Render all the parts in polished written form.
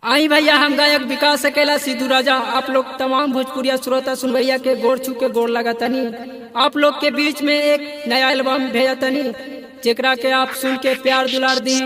आई भैया, हम गायक विकास अकेला सिद्धू राजा आप लोग तमाम भोजपुरिया श्रोता सुन भैया के गोड़ छू के गोड़ लगा तनी। आप लोग के बीच में एक नया एल्बम भेजा तनी, जेकरा के आप सुन के प्यार दुलार दी।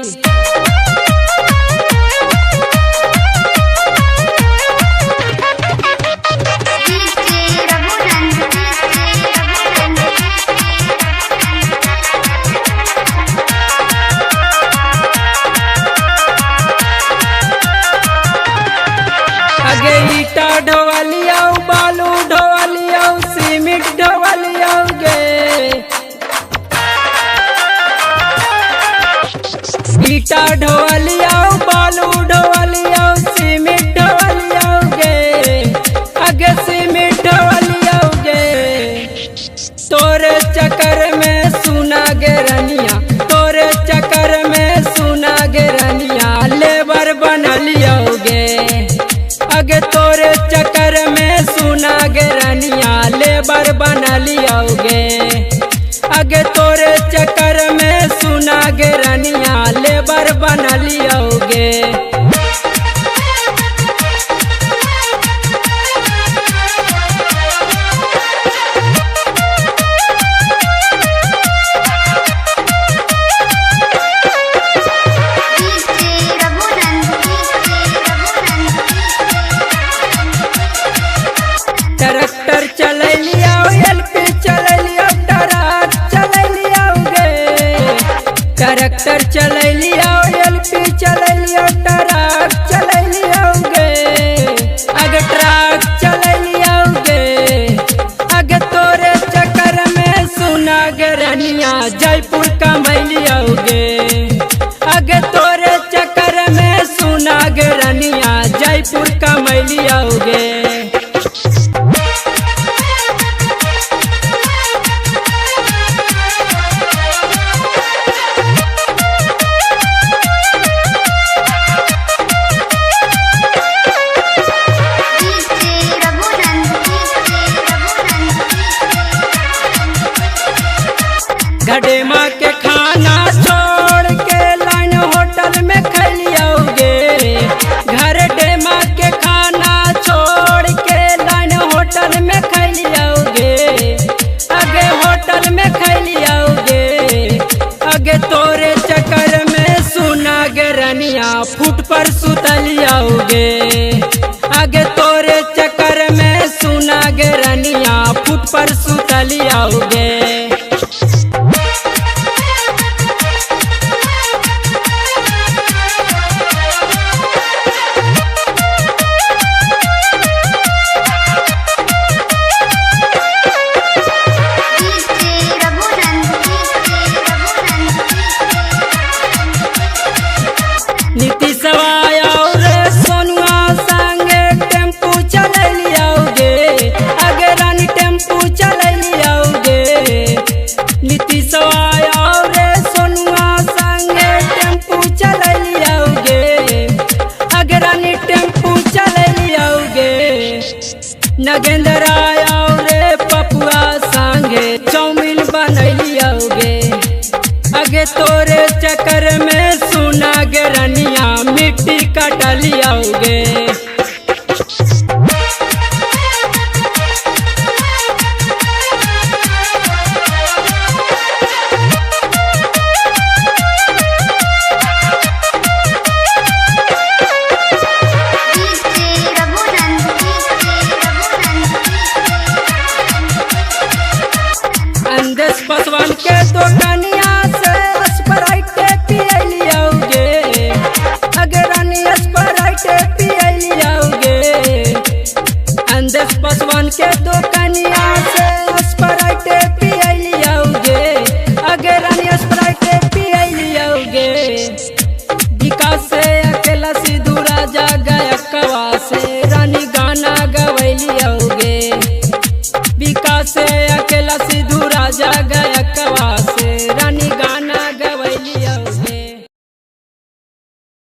आगे ईटा ढोवलिया, बालू ढोवलिया, सीमेंट ढोवलिया गे। ईटा ढोवलिया, बालू ढोवलिया, सीमेंट ढोवलिया गे। आगे सीमेंट ढोवलिया गे। तोरे चक्कर में सुना गे रनिया, तोरे चक्कर में सुना गे रनिया, लेबर बनलिया गे। आगे तोरे चक्कर में सुना गे रनिया, लेबर बना लियोगे। आगे तोरे चक्कर में सुना गे रनिया, लेबर बना लियोगे। ट्रैक्टर चले लिया, एलपी चले लिया, ट्रक चले लिया गे। ट्रैक्टर चले लिया, एलपी चले लिया, ट्रक चले लिया गे। आगे ट्रक चले लिया गे। आगे तोरे चक्कर में सुना गे रनिया, जयपुर कमैलिया गे। आगे तोरे चक्कर में सुना गे रनिया, जयपुर कमैलिया गे। गडेमा के खाना छोड़ के लाइन होटल में खैलियोगे। घर डेमा के खाना छोड़ के लाइन होटल में खैलियोगे। आगे होटल में खैलियोगे। आगे तोरे चक्कर में सुना गे रनिया, फुट पर सुतलियोगे। आगे तोरे चक्कर में सुना गे रनिया, फुट पर सुतलियोगे। नीतीशवा और सोनुआ संगे टेम्पू चले लियोगे। आगे रानी टेम्पू चले लियोगे। नीतीशवा और सोनुआ संगे टेम्पू चले लियोगे। आगे रानी टेम्पू चले लियोगे। नगेंद्र और पपुआ संगे चाउमीन बनैलियोगे। आगे तोरे चक्कर में सुना गे रनिया, मिट्टी कटलियोगे।